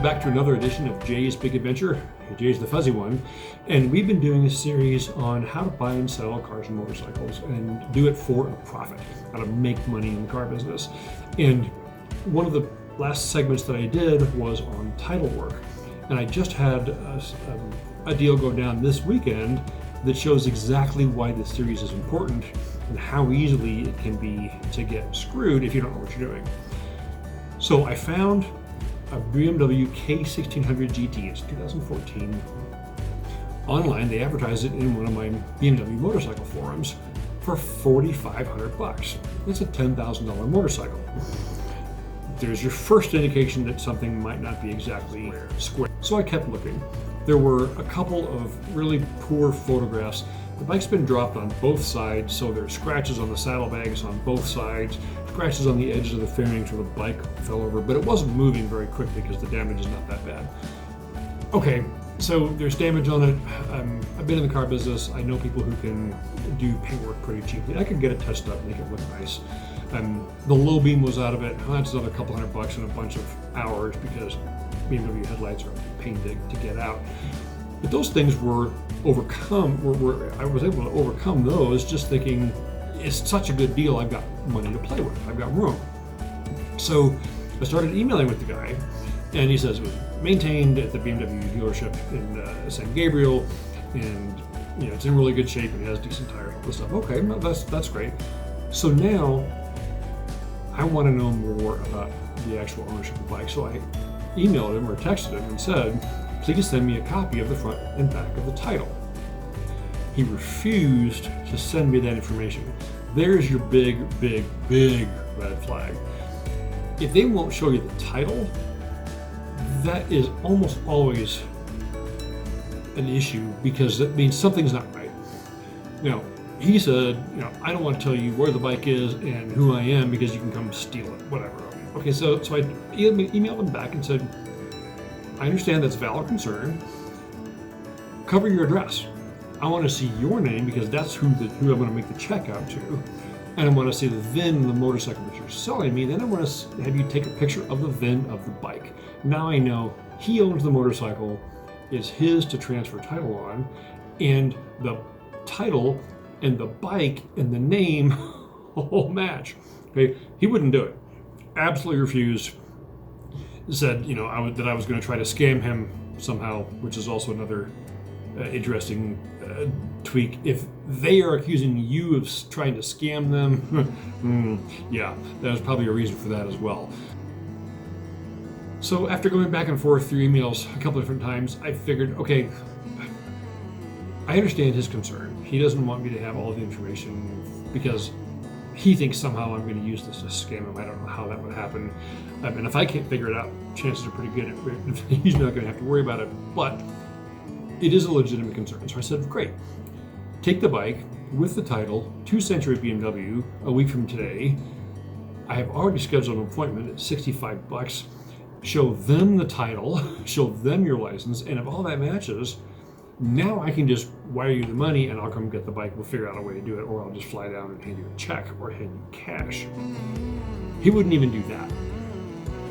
back to another edition of Jay's Big Adventure. Jay's the fuzzy one, and we've been doing a series on how to buy and sell cars and motorcycles and do it for a profit, how to make money in the car business. And one of the last segments that I did was on title work, and I just had a deal go down this weekend that shows exactly why this series is important and how easily it can be to get screwed if you don't know what you're doing. So I found a BMW K1600 GT, it's 2014. Online, they advertised it in one of my BMW motorcycle forums for $4,500. It's a $10,000 motorcycle. There's your first indication that something might not be exactly square. So I kept looking. There were a couple of really poor photographs. The bike's been dropped on both sides, so there's scratches on the saddlebags on both sides, scratches on the edges of the fairings where the bike fell over, but it wasn't moving very quickly because the damage is not that bad. Okay, so there's damage on it. I've been in the car business. I know people who can do paintwork pretty cheaply. I could get it touched up, make it look nice. The low beam was out of it. That's another couple $100 and a bunch of hours because BMW headlights are a pain to get out. But those things were overcome. I was able to overcome those just thinking, it's such a good deal, I've got money to play with, I've got room. So I started emailing with the guy, and he says it was maintained at the BMW dealership in San Gabriel, and it's in really good shape and has decent tires, all this stuff. Okay, well, that's great. So now I want to know more about the actual ownership of the bike. So I emailed him or texted him and said, please send me a copy of the front and back of the title. He refused to send me that information. There's your big red flag. If they won't show you the title, that is almost always an issue because it means something's not right. Now, he said, I don't want to tell you where the bike is and who I am because you can come steal it, whatever. Okay, so I emailed him back and said, I understand that's a valid concern. Cover your address. I want to see your name because that's who I'm going to make the check out to. And I want to see the VIN of the motorcycle that you're selling me. Then I want to have you take a picture of the VIN of the bike. Now I know he owns the motorcycle, it's his to transfer title on, and the title and the bike and the name all match. Okay, he wouldn't do it. Absolutely refused. Said, that I was going to try to scam him somehow, which is also another interesting tweak. If they are accusing you of trying to scam them, yeah, there's probably a reason for that as well. So after going back and forth through emails a couple of different times, I figured, okay, I understand his concern. He doesn't want me to have all the information because he thinks somehow I'm going to use this to scam him. I don't know how that would happen. And if I can't figure it out, chances are pretty good he's not going to have to worry about it. But it is a legitimate concern. So I said, great. Take the bike with the title to Century BMW a week from today. I have already scheduled an appointment at $65. Show them the title, show them your license, and if all that matches, now I can just wire you the money and I'll come get the bike. We'll figure out a way to do it, or I'll just fly down and hand you a check or hand you cash. He wouldn't even do that.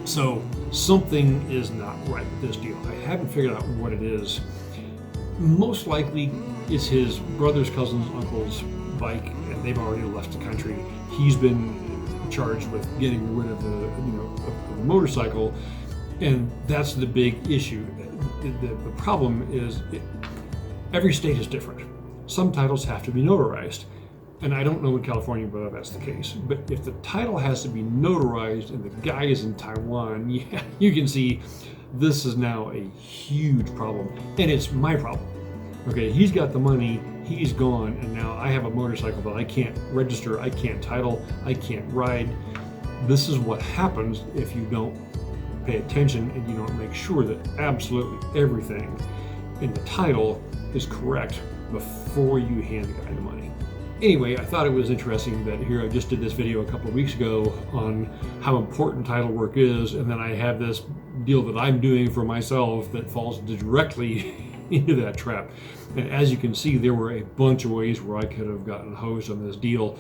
So something is not right with this deal. I haven't figured out what it is. Most likely it's his brother's, cousin's, uncle's bike, and they've already left the country. He's been charged with getting rid of the motorcycle, and that's the big issue. The problem is every state is different. Some titles have to be notarized, and I don't know in California whether that's the case. But if the title has to be notarized and the guy is in Taiwan, yeah, you can see this is now a huge problem, and it's my problem. Okay, he's got the money, he's gone, and now I have a motorcycle that I can't register, I can't title, I can't ride. This is what happens if you don't pay attention and you don't make sure that absolutely everything in the title is correct before you hand the guy the money. Anyway, I thought it was interesting that here I just did this video a couple of weeks ago on how important title work is, and then I have this deal that I'm doing for myself that falls directly into that trap. And as you can see, there were a bunch of ways where I could have gotten hosed on this deal.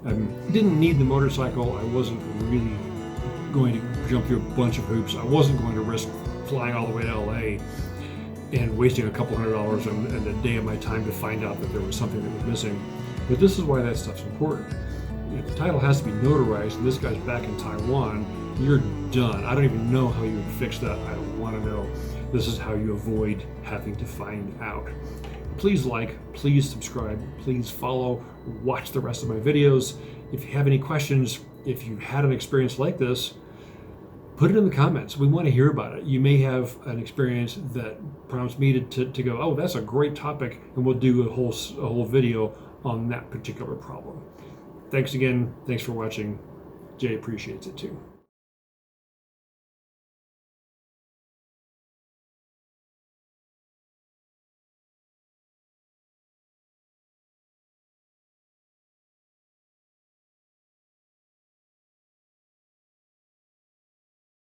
Didn't need the motorcycle. I wasn't really going to jump through a bunch of hoops. I wasn't going to risk flying all the way to LA and wasting a couple $100 and a day of my time to find out that there was something that was missing. But this is why that stuff's important. If the title has to be notarized and this guy's back in Taiwan, you're done. I don't even know how you would fix that. I don't want to know. This is how you avoid having to find out. Please like, please subscribe, please follow, watch the rest of my videos. If you have any questions, if you've had an experience like this, put it in the comments. We want to hear about it. You may have an experience that prompts me to go, oh, that's a great topic, and we'll do a whole video on that particular problem. Thanks again. Thanks for watching. Jay appreciates it too.